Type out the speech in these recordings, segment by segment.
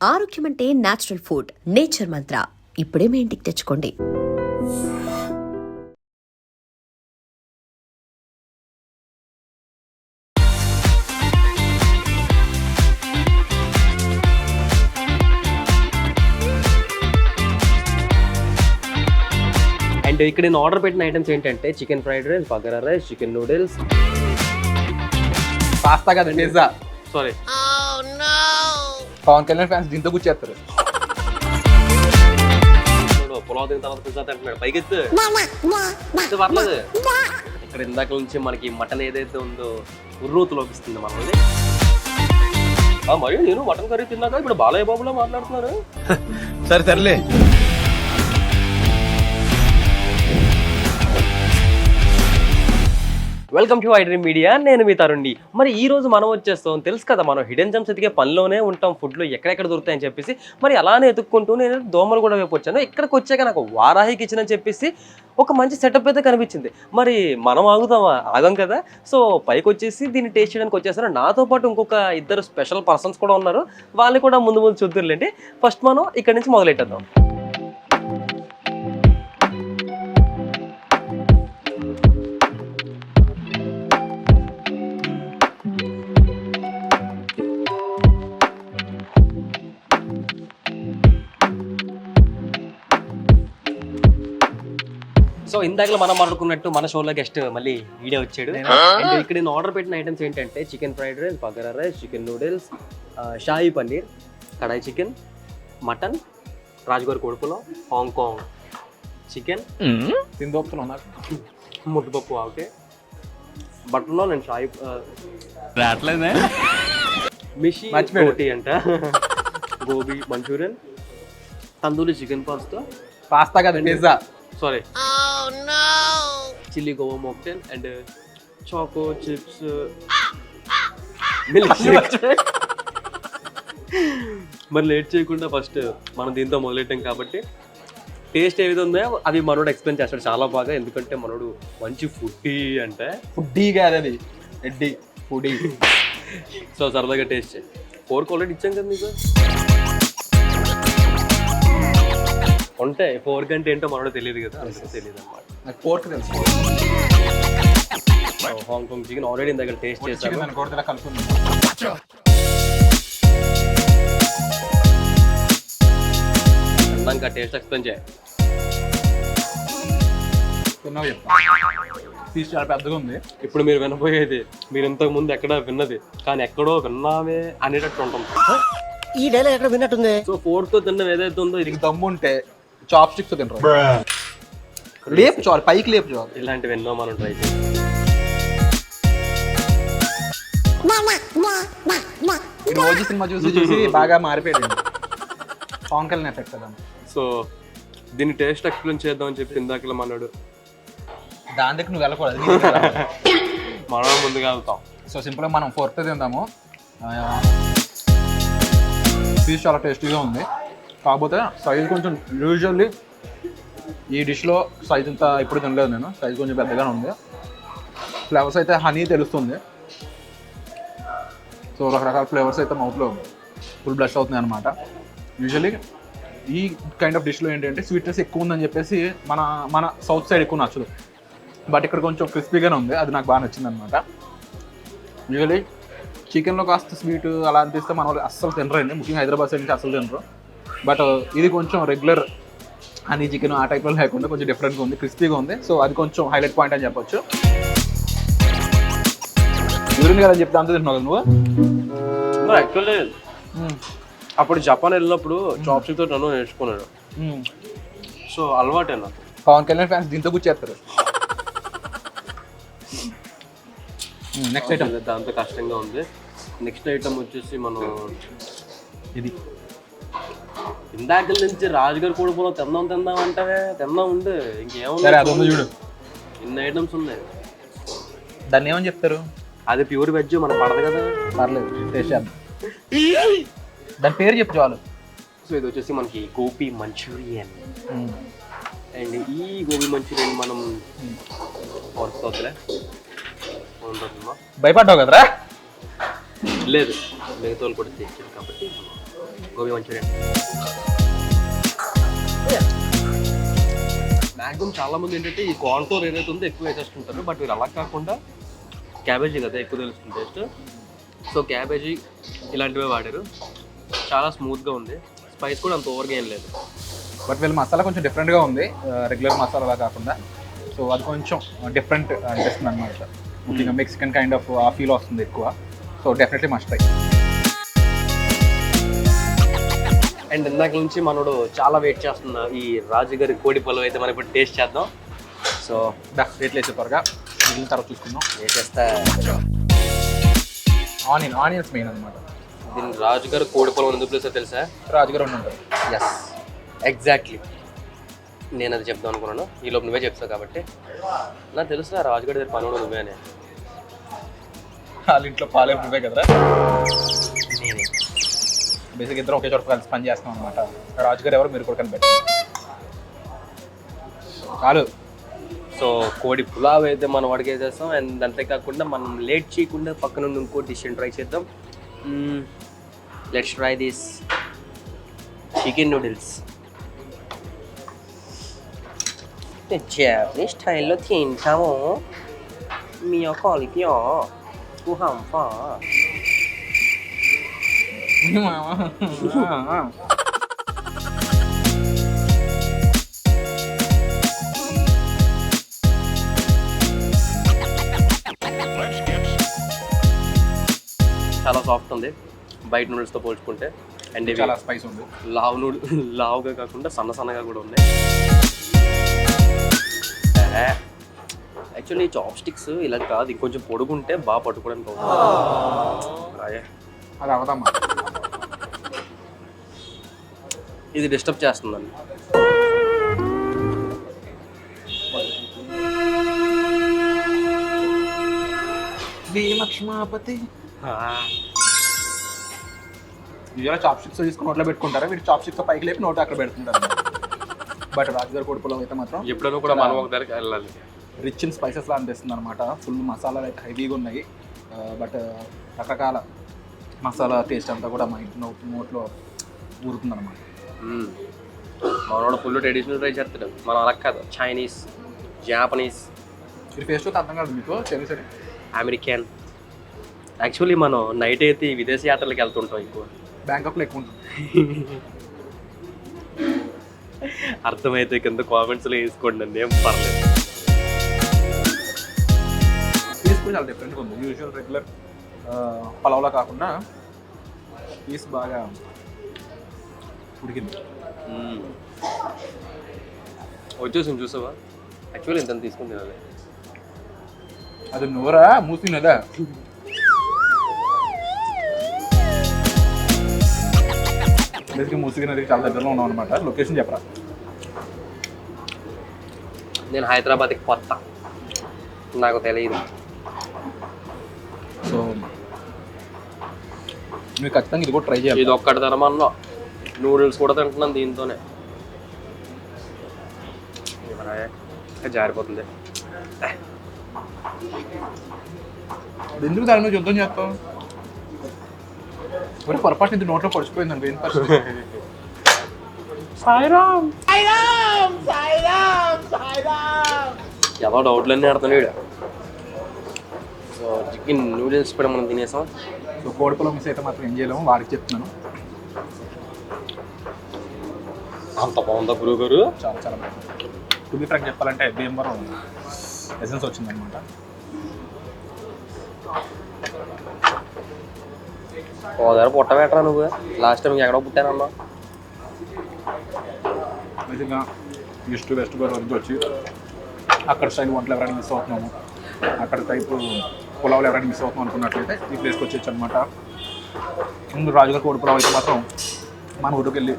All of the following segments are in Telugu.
ఆరోగ్యం అంటే నేచురల్ ఫుడ్. నేచర్ మంత్ర ఇప్పుడే మీ ఇంటికి తెచ్చుకోండి. అండ్ ఇక్కడ నేను ఆర్డర్ పెట్టిన ఐటమ్స్ ఏంటంటే chicken fried rice, bagara rice, chicken noodles, pasta కదా pizza. Sorry Pawan Kalyan fans దీంతో కూర్చేస్తారు. పొలావ్ తిన్న తర్వాత పిజ్జా తింటున్నాడు పైకి ఎత్తు పర్లేదు. ఇక్కడ ఇందాక నుంచి మనకి మటన్ ఏదైతే ఉందో ఉర్రూతులోకిస్తుంది మనల్ని. మరి నేను మటన్ కర్రీ తిన్నాక ఇప్పుడు బాలయ్య బాబులో మాట్లాడుతున్నారు. సరే సర్లే. Welcome to iDream media. నేను మీ తరుణ్ణి. మరి ఈ రోజు మనం వచ్చేస్తాం తెలుసు కదా, మనం హిడెన్ జెమ్స్ ఎతికే పనిలోనే ఉంటాం. ఫుడ్లో ఎక్కడెక్కడ దొరుకుతాయని చెప్పేసి మరి అలానే ఎత్తుక్కుంటూ నేను దోమలు కూడా వైపు వచ్చాను. ఇక్కడికి వచ్చాక నాకు వారాహి కిచెన్ అని చెప్పేసి ఒక మంచి సెటప్ అయితే కనిపించింది. మరి మనం ఆగుతామా? ఆగం కదా. సో పైకి వచ్చేసి దీన్ని టేస్ట్ చేయడానికి వచ్చేసాను. నాతో పాటు ఇంకొక ఇద్దరు స్పెషల్ పర్సన్స్ కూడా ఉన్నారు. వాళ్ళని కూడా ముందు ముందు చూద్దురులేండి. ఫస్ట్ మనం ఇక్కడి నుంచి మొదలెట్టేద్దాం. సో ఇందాక మనం మాట్లాడుకున్నట్టు మన షోలో గెస్ట్ మళ్ళీ వీడియో వచ్చాడు. అండ్ ఇక్కడ నేను ఆర్డర్ పెట్టిన ఐటమ్స్ ఏంటంటే chicken fried rice, bagara rice, chicken noodles, shahi paneer, kadai chicken, mutton, రాజుగారి కోడిపులో, హాంకాంగ్ చికెన్, ముద్దపప్పు ఆకే, బటర్లో నేను షాహీ మిషి రోటీ అంట, gobi Manchurian, tandoori chicken pasta కదా pizza. Sorry chilli guava mocktail and choco chips, milk shake. మరి లేట్ చేయకుండా ఫస్ట్ మనం దీంతో మొదలెట్టాం కాబట్టి టేస్ట్ ఏ విధంగా ఉందో అది మనోడు ఎక్స్ప్లెయిన్ చేస్తాడు చాలా బాగా. ఎందుకంటే మనోడు మంచి ఫుడ్డీ అంటే ఫుడ్డీ కాదు అది ఎడ్డీ ఫుడీ. సో సరదాగా టేస్ట్ చేయి. 4 ఆల్రెడీ ఇచ్చాం కదా మీకు. ఉంటాయి 4 గంట ఏంటో మనోడు తెలియదు కదా, అందుకే తెలియదు అనమాట. నాకు పోర్క్ తెలుసు. హాంకాంగ్ చికెన్ ఆల్రెడీ ఇంత దగ్గర టేస్ట్ చేశాను. ఇంకా టేస్ట్ ఎక్స్ప్లెయిన్ చేయాలి. పీస్ చాలా పెద్దగా ఉంది. ఇప్పుడు మీరు వినపోయేది మీరు ఇంతకు ముందు ఎక్కడ విన్నది కానీ ఎక్కడో విన్నామే అనేటట్టు ఉంటుంది. ఈ డైలాగ్ ఎక్కడ విన్నట్టుంది. సో 4తో తిన్నది ఏదైతే ఉందో ఇది దమ్ము ఉంటే చాప్ స్టిక్స్ తినరు. లేపు చాలు, పైకి లేపు చాలు. ఇలాంటివి ఎన్నో మనం ట్రై చేయాలి. రోజు సినిమా చూసి చూసి బాగా మారిపోయాడు. పవన్ కళ్యాణ్ ఎఫెక్ట్ కదా. సో దీన్ని టేస్ట్ ఎక్స్ప్లెయిన్ చేద్దాం అని చెప్పి ఇందాక మనోడు దాని దగ్గర నువ్వు వెళ్ళకూడదు, మనం ముందుగా వెళ్తాం. సో సింపుల్గా మనం 4తో తిందాము. పీస్ చాలా టేస్టీగా ఉంది. కాకపోతే సైజ్ కొంచెం యూజువల్లీ ఈ డిష్లో సైజ్ ఇంత ఇప్పుడు తినలేదు నేను. సైజ్ కొంచెం పెద్దగానే ఉంది. ఫ్లేవర్స్ అయితే హనీ తెలుస్తుంది. సో రకరకాల ఫ్లేవర్స్ అయితే మౌత్లో ఫుల్ బ్లష్ అవుతుంది అనమాట. యూజువల్లీ ఈ కైండ్ ఆఫ్ డిష్లో ఏంటంటే స్వీట్నెస్ ఎక్కువ ఉందని చెప్పేసి మన సౌత్ సైడ్ ఎక్కువ నచ్చదు. బట్ ఇక్కడ కొంచెం క్రిస్పీగానే ఉంది, అది నాకు బాగా నచ్చింది అనమాట. యూజువల్లీ చికెన్లో కాస్త స్వీట్ అలా అనిపిస్తే మన వాళ్ళు అస్సలు తినరండి, ముఖ్యంగా హైదరాబాద్ సైడ్ నుంచి అస్సలు తినరు. బట్ ఇది కొంచెం రెగ్యులర్ హనీ చికెన్ ఆ టైప్లో లేకుండా కొంచెం డిఫరెంట్గా ఉంది, క్రిస్పీగా ఉంది. సో అది కొంచెం హైలైట్ పాయింట్ అని చెప్పొచ్చు. యూరిన్ కదా చెప్తే అంత తింటున్నావు కదా నువ్వు. యాక్చువల్లీ అప్పుడు జపాన్ వెళ్ళినప్పుడు చాప్స్టిక్ తో నన్ను నేర్చుకున్నాడు. సో అలవాటే నాకు. పవన్ కళ్యాణ్ ఫ్యాన్స్ దీంతో కూర్చేస్తారు. నెక్స్ట్ ఐటమ్ దాంతో కష్టంగా ఉంది. నెక్స్ట్ ఐటమ్ వచ్చేసి మనం ఇది ఇందాక నుంచి రాజుగారి కోడిపులో తిందాం అంటే తిందాం ఉండే ఇంకేముంది చూడు, ఇన్ని ఐటమ్స్ ఉన్నాయి. దాన్ని ఏమని చెప్తారు? అది ప్యూర్ వెజ్ మనకు పడదు కదా. పర్లేదు టేస్ట్ చేద్దాం. దాని పేరు చెప్పు చాలు. సో ఇది వచ్చేసి మనకి గోబీ మంచూరియన్. అండ్ ఈ గోబీ మంచూరియన్ మనం వరుసలే భయపడ్డావు కదరా? లేదు మిగతా వాళ్ళు కూడా తెచ్చారు కాబట్టి గోబీ మంచూరియన్. మ్యాక్సిమం చాలా మంది ఏంటంటే ఈ కార్న్ఫ్లోర్ ఏదైతే ఉందో ఎక్కువ వేసేస్తుంటారు, బట్ వీరు అలా కాకుండా క్యాబేజీ కదా ఎక్కువ తెలుస్తుంది టేస్ట్. సో క్యాబేజీ ఇలాంటివే వాడారు, చాలా స్మూత్గా ఉంది, స్పైస్ కూడా అంత ఓవర్గా ఏం లేదు. బట్ వీళ్ళ మసాలా కొంచెం డిఫరెంట్గా ఉంది, రెగ్యులర్ మసాలా కాకుండా. సో అది కొంచెం డిఫరెంట్ అనిపిస్తుంది అనమాట. ముఖ్యంగా మెక్సికన్ కైండ్ ఆఫ్ ఆ ఫీల్ వస్తుంది ఎక్కువ. So definitely must try. And ఇందాక నుంచి మనోడు చాలా వెయిట్ చేస్తున్న ఈ రాజుగారి కోడి పొలం అయితే మనం ఇప్పుడు టేస్ట్ చేద్దాం. సో రేట్లు వేసే త్వరగా మిగిలిన తర్వాత చూసుకుందాం. వేసేస్తా. ఆనియన్స్ మెయిన్ అనమాట. దీన్ని రాజుగారి కోడి పొలం ఎందుకు పిలుస్తారో తెలుసా? రాజుగారు ఉంటారు. Yes, exactly. నేను అది చెప్దాం అనుకున్నాను, ఈ లోపు నువ్వే చెప్తావు కాబట్టి. నాకు తెలుసా రాజుగారి దగ్గర పనుడు నువ్వే అని. వాళ్ళ ఇంట్లో పాలే నువ్వే కదరా. నేనే. బేసిక్ ఇద్దరు ఒకే చోట కలిసి పని చేస్తాం అనమాట. రాజుగారు ఎవరు, మీరు కూడా కనిపెట్టి చాలు. సో కోడి పులావ్ అయితే మనం అడిగేసేస్తాం. అండ్ అంతేకాకుండా మనం లేట్ చేయకుండా పక్కన నుండి ఇంకో డిష్ ట్రై చేద్దాం. Let's try this chicken noodles. Japanese స్టైల్లో తింటాము. మీ క్వాలిటీ కుహంఫా. చాలా సాఫ్ట్ ఉంది బయట నూడిల్స్తో పోల్చుకుంటే. అండ్ ఇవి చాలా స్పైస్ ఉంది. లావుగా కాకుండా సన్నగా కూడా ఉన్నాయి. యాక్చువల్లీ చాప్ స్టిక్స్ ఇలా కాదు, ఇంకొంచెం పొడుగుంటే బాగా పట్టుకోవడానికి అవుతుంది. అది అవదమ్మా, ఇది డిస్టర్బ్ చేస్తుందండి. లక్ష్మాపతి ఇవాళ చాప్ స్టిక్స్ తీసుకుని నోట్లో పెట్టుకుంటారా, వీటి చాప్ స్టిక్స్ పైకి లేపి నోట్ అక్కడ పెడుతుంటారు. బట్ రాజుగారి కోడి పొలం అయితే మాత్రం ఎప్పుడైనా కూడా మనం ఒక దగ్గరికి వెళ్ళాలి. రిచ్ అండ్ స్పైసెస్ లా అనిపిస్తుంది అనమాట. ఫుల్ మసాలాలు అయితే హెవీగా ఉన్నాయి. బట్ రకరకాల మసాలా టేస్ట్ అంతా కూడా మా ఇంటి నోట్లో ఊరుతుంది అనమాట. మనోడు ఫుల్ ట్రెడిషనల్ ట్రై చేస్తాడు, మనం అలా కాదు. Chinese, Japanese. ఇది ఫేస్ట్ అయితే అర్థం కాదు మీకు, చైనీస్ అని అమెరికన్. యాక్చువల్లీ మనం నైట్ అయితే విదేశీ యాత్రలకు వెళ్తుంటాం ఎక్కువ. బ్యాంకాక్లో ఎక్కువ ఉంటుంది. అర్థమైతే కింద కామెంట్స్లో వేసుకోండి అండి, ఏం పర్లేదు. పీస్ కూడా చాలా డిఫరెంట్గా ఉంది. యూజువల్ రెగ్యులర్ పలావ్లా కాకుండా పీస్ బాగా ఉడికింది. వచ్చేసింది చూసావా. యాక్చువల్లీ ఇంత తీసుకుని తినాలి. అది నూరా మూసినదా. బేసిక్గా మూసిగి నదికి చాలా దగ్గరలో ఉన్నాం అనమాట. లొకేషన్ చెప్పరా? నేను హైదరాబాద్కి కొత్త, నాకు తెలియదు. సో మీరు ఖచ్చితంగా ఇది కూడా ట్రై చేయాలి. ఇది ఒక్కటి తినమన్నా, నూడిల్స్ కూడా తింటున్నాను దీంతోనే. జారిపోతుంది. ఎందుకు దాని మీద యుద్ధం చేస్తాం? మరి పొరపాటు ఇంత నోట్లో పడిచిపోయింది అనుకో. ఎవరో డౌట్లన్నీ ఆడుతున్నాడు. సో చికెన్ నూడిల్స్ కూడా మనం తినేసాం. సో కోడి పొలం మిస్ అయితే మాత్రం ఏం చేయలేము, వాడికి చెప్తున్నాను. అంత బాగుందా గురువు గారు? చాలా చాలా బాగుంది. టు బి ఫ్రాంక్ చెప్పాలంటే భీమవరం ఎసెన్స్ వచ్చిందనమాట. ఓ దగ్గర పుట్ట పెట్టరా నువ్వు. లాస్ట్ టైం ఎక్కడో పుట్టానమ్మా. నిజంగా ఈస్ట్ వెస్ట్ గోదావరి నుంచి వచ్చి అక్కడ స్టైల్ వంటలు ఎవరైనా మిస్ అవుతున్నాము, అక్కడ టైపు పులావులు ఎవరైనా మిస్ అవుతున్నాం అనుకున్నట్లయితే ఈ ప్లేస్కి వచ్చేచ్చు అనమాట. ముందు రాజుగారి కోడి పులావ్ అయితే మాత్రం మన ఊరికి వెళ్ళి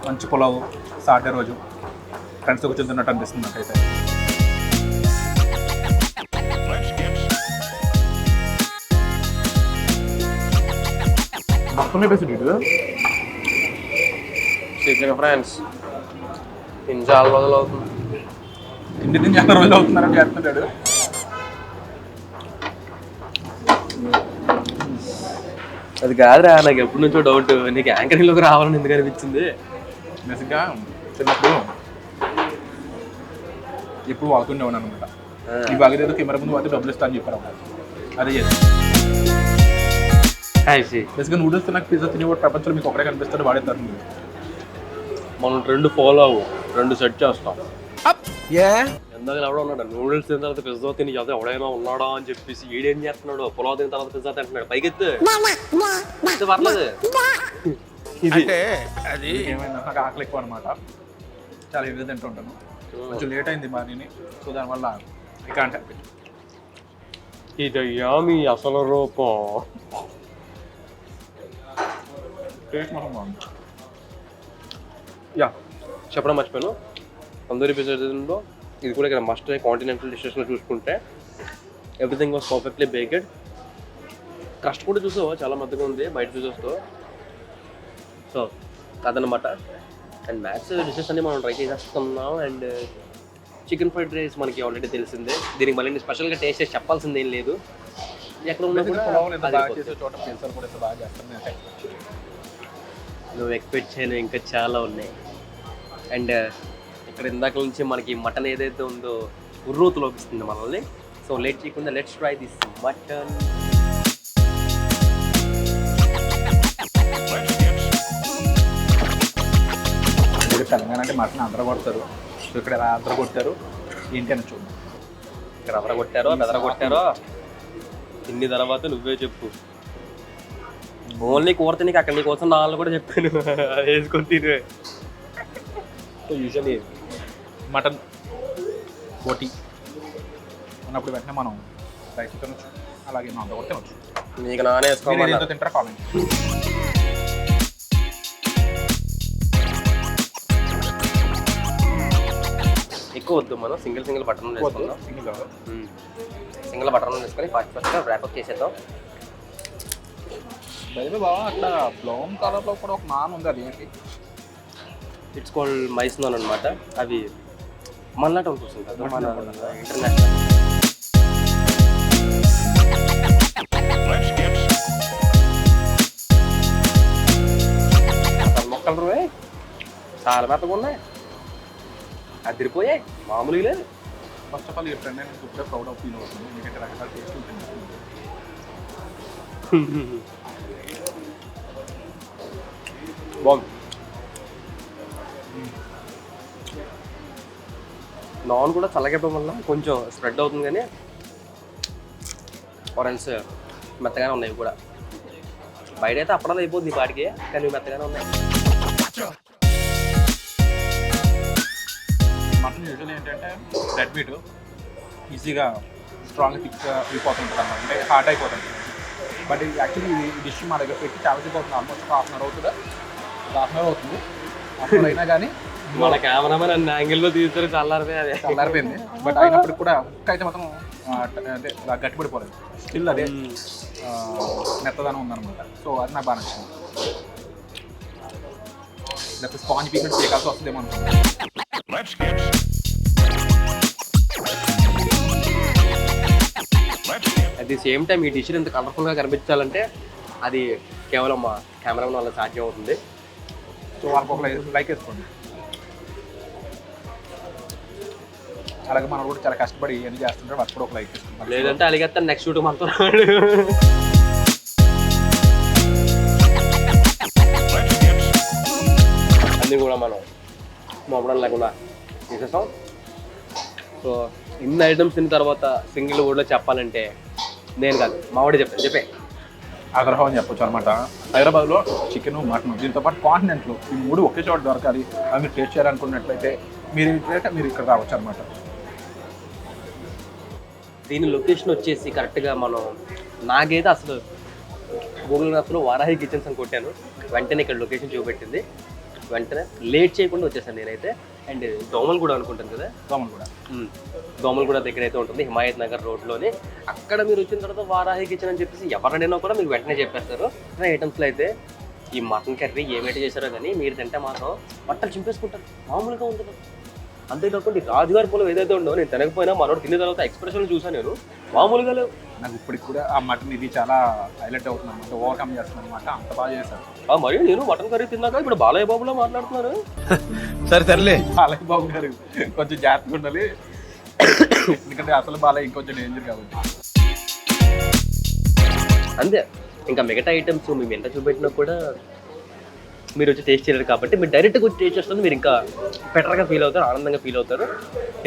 మంచి పులావు సాటర్డే రోజు ఫ్రెండ్స్తో కూర్చొని తిన్నట్టు అనిపిస్తుంది నాకైతే. మొత్తం చికెన్ ఫ్రెండ్స్ తిని చాలా రోజులు అవుతుంది. ఇంటి నుంచి చాలా రోజులు అవుతున్నారని చెప్తున్నాడు. అది కాదురా, నాకు ఎప్పటి నుంచో డౌట్, నీకు యాంకరింగ్లోకి రావాలని ఎందుకు అనిపించింది? బేసిక్గా చిన్నప్పుడు ఎప్పుడు వాడుతుండేవాడు అనమాట. ఈ బాగేదో కెమెరా ముందు వాడితే డబ్బులు ఇస్తా అని చెప్పారు అన్నమాట. అదే బేసిక్గా నూడిల్స్ నాకు పిజ్జా తినేవాడు ప్రపంచంలో మీకు ఒకటే కనిపిస్తాడు, వాడేస్తారు. మనం 2 ఫాలో అవ్వు, 2 సెట్ చేస్తాం. ఏ ఎందాక ఎవడో ఉన్నాడు నూడిల్స్ తిన్న తర్వాత పిజ్జా తిని చదువు ఎవడైనా ఉన్నాడా అని చెప్పేసి ఈడేం చేస్తున్నాడు, పులావ్ తిన్న తర్వాత పిజ్జా తింటున్నాడు, పైకెత్తు పర్లేదు. ఇది ఏమైందా నాకు ఆకలి ఎక్కువ అనమాట, చాలా హెవీ తింటుంటాను. కొంచెం లేట్ అయింది మార్నింగ్, సో దానివల్ల ఐ కాంట్ హ్యాపీ. ఇదయ్యా మీ అసలు రూపం. టేస్ట్ మొత్తం బాగుంది. యా, చెప్పడం మర్చిపోయాను, తందూరి పిజ్జా ఇది కూడా ఇక్కడ మస్ట్ కాంటినెంటల్ డిషెస్లో చూసుకుంటే ఎవ్రీథింగ్ వాస్ పర్ఫెక్ట్లీ బేకెడ్. కష్ట కూడా చూసావా, చాలా మెత్తగా ఉంది బయట పిజ్జాస్తో. సో అదనమాట. అండ్ మ్యాథ్స్ డిషెస్ అన్ని మనం ట్రై చేసేస్తున్నాం. అండ్ చికెన్ ఫ్రైడ్ రైస్ మనకి ఆల్రెడీ తెలిసిందే, దీనికి మళ్ళీ స్పెషల్గా టేస్ట్ చేసి చెప్పాల్సింది ఏం లేదు. ఎక్కడ ఉన్నా కూడా నువ్వు ఎక్స్పెక్ట్ చేయను ఇంకా చాలా ఉన్నాయి. అండ్ ఇక్కడ ఇందాక నుంచి మనకి మటన్ ఏదైతే ఉందో ఉర్రూతు లోపిస్తుంది మనల్ని. సో లేట్ చేయకుండా let's try this mutton. Telangana అంటే మటన్ అందరూ కొడతారు, సో ఇక్కడ ఎలా అందరూ కొట్టారు ఏంటి అని చూద్దాం. ఇక్కడ ఎవరు కొట్టారో బెదర కొట్టారో ఇన్ని తర్వాత నువ్వే చెప్పు. ఓన్లీ కూర తినకి అక్కడ నీకోసం నాళ్ళు కూడా చెప్పాను వేసుకొని తినే. యూజువల్లీ మటన్ బోటి ఉన్నప్పుడు వెంటనే మనం రైస్ తినొచ్చు, అలాగే నాన్ కూడా తినొచ్చు. నీకు నానే వేసుకోవాలి తింటారా కామెంట్. ఎక్కువ వద్దు, మనం సింగిల్ బటర్ వేసుకుందాం. సింగిల్ బటర్ వేసుకొని ఫస్ట్ ర్యాపప్ చేసేద్దాం. బయట బాగా అట్లా బ్రౌన్ కలర్లో కూడా ఒక నాన్ ఉంది, అది ఏంటి? ఇట్స్ కాల్డ్ మైస్ నాన్ అనమాట. అవి మనలాట ఉంటుంది కదా, మన ఇంటర్నేషనల్. మొక్కలు రువే చాలా మెత్తగా ఉన్నాయి, అదిరిపోయాయి, మామూలుగా లేదు. ఫస్ట్ ఆఫ్ ఆల్ ఈ ఫ్రెండ్ నేను ఇప్పుడే ప్రౌడ్ ఆఫ్ ఫీల్ అవుతుంది, ఎందుకంటే రకరకాల టేస్ట్ ఉంటుంది. బాగుంది. నాన్ కూడా చల్లగప్పడం వల్ల కొంచెం స్ప్రెడ్ అవుతుంది, కానీ ఆరెంజ్ మెత్తగానే ఉన్నాయి కూడా. బయట అయితే అప్పడాలు అయిపోతుంది వాటికి, కానీ మెత్తగానే ఉన్నాయి. మటన్ యూజువల్ ఏంటంటే రెడ్ మీట్ ఈజీగా స్ట్రాంగ్ థిక్గా అయిపోతుంటుంది అన్నమాట, అంటే హార్డ్ అయిపోతుంది. బట్ యాక్చువల్లీ ఈ డిష్ మా దగ్గర పెట్టి చాలా సేపు అవుతుంది, ఆల్మోస్ట్ ఒక హాఫ్ అన్ అవర్ అవుతుందా, హాఫ్ అన్ అవర్ అవుతుంది. హాఫ్ అన్ అవర్ అయినా కానీ మన కెమెరామెన్ అన్ని యాంగిల్లో తీస్తారు, చల్లారిపోయింది. బట్ అయినప్పటికి కూడా కుక్క అయితే మాత్రం అంటే గట్టిపడిపోలేదు, స్టిల్ అదే మెత్తదనం ఉందన్నమాట. సో అది నాకు బాగా నచ్చింది. లేకపోతే స్పాంజ్ పీకెట్ చేయకాల్సి వస్తుందేమో అనుకుంటున్నాను. అట్ ది సేమ్ టైం ఈ డిష్ ఇంత కలర్ఫుల్గా కనిపించాలంటే అది కేవలం మా కెమెరామెన్ వల్ల సాధ్యం అవుతుంది. సో వాళ్ళకి ఒక లైక్ వేసుకోండి. అలాగే మనం కూడా చాలా కష్టపడి ఇవన్నీ చేస్తుంటారు, వాళ్ళకి కూడా ఒక లైక్ వేసుకుంటాం. లేదంటే అలిగేస్తాను నెక్స్ట్ షూట్ మనతో రాడు. అన్నీ కూడా మనం మొమ్మడం లేకుండా చేసేస్తాం. సో ఇన్ని ఐటమ్స్ తిన్న తర్వాత సింగిల్ వర్డ్లో చెప్పాలంటే నేను కాదు మా వాడే చెప్పే ఆగ్రహం అని చెప్పొచ్చు అనమాట. హైదరాబాద్లో చికెన్, మటన్, దీంతో పాటు కాంటినెంట్లో ఈ మూడు ఒకే చోట దొరకాలి, అవి మీరు టేస్ట్ చేయాలనుకున్నట్లయితే మీరు ఇక్కడ రావచ్చు అనమాట. దీని లొకేషన్ వచ్చేసి కరెక్ట్గా మనం నాకైతే అసలు గూగుల్ మ్యాప్లో వారాహి కిచెన్స్ అని కొట్టాను, వెంటనే ఇక్కడ లొకేషన్ చూపెట్టింది, వెంటనే లేట్ చేయకుండా వచ్చేసాను నేనైతే. అండ్ దోమలు కూడా అనుకుంటాను కదా, దోమలు కూడా దగ్గర అయితే ఉంటుంది హిమాయత్ నగర్ రోడ్లోని. అక్కడ మీరు వచ్చిన తర్వాత వారాహి కిచెన్ అని చెప్పేసి ఎవరైనా కూడా మీకు వెంటనే చెప్పేస్తారు. ఐటమ్స్లో అయితే ఈ మటన్ కర్రీ ఏమైతే చేశారో కానీ మీరు తింటే మాత్రం బట్టలు చింపేసుకుంటారు, మామూలుగా ఉంటుంది. అంతేకాకుండా రాజుగారి పొలం ఏదైతే ఉండో నేను తినకపోయినా మనోడు తిన్న తర్వాత ఎక్స్ప్రెషన్ చూసాను నేను, మామూలుగా లేవు. నాకు ఇప్పటికి కూడా ఆ మటన్ ఇది చాలా హైలైట్ అవుతుంది అనమాట, ఓవర్కమ్ చేస్తుంది అనమాట, అంత బాగా చేశారు. మరి నేను మటన్ కర్రీ తిన్నాక ఇప్పుడు బాలయ్య బాబులో మాట్లాడుతున్నారు. సరే సర్లే. బాలయ్య బాబు గారు కొంచెం జాగ్రత్తగా ఉండాలి, ఎందుకంటే అసలు బాలయ్య ఇంకొంచెం డేంజర్ కాబట్టి. అంతే, ఇంకా మిగతా ఐటమ్స్ మేము ఎంత చూపెట్టినా కూడా మీరు వచ్చి టేస్ట్ చేయలేరు కాబట్టి మీరు డైరెక్ట్గా వచ్చి టేస్ట్ చేస్తుంది, మీరు ఇంకా బెటర్గా ఫీల్ అవుతారు, ఆనందంగా ఫీల్ అవుతారు.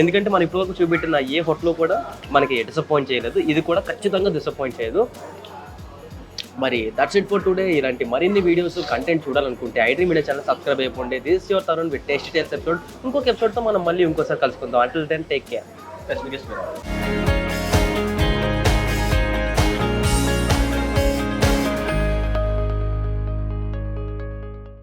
ఎందుకంటే మనం ఇప్పటివరకు చూపెట్టిన ఏ హోటల్లో కూడా మనకి డిసప్పాయింట్ చేయలేదు, ఇది కూడా ఖచ్చితంగా డిసప్పాయింట్ చేయదు. మరి దట్స్ ఇట్ ఫర్ టుడే. ఇలాంటి మరిన్ని వీడియోస్ కంటెంట్ చూడాలనుకుంటే ఐడ్రీమ్ మీడియా ఛానల్ సబ్స్క్రైబ్ అయిపోండి. This your Tarun with tasty tales episode. ఇంకొక ఎపిసోడ్తో మనం మళ్ళీ ఇంకోసారి కలుసుకుందాం. Until then take care.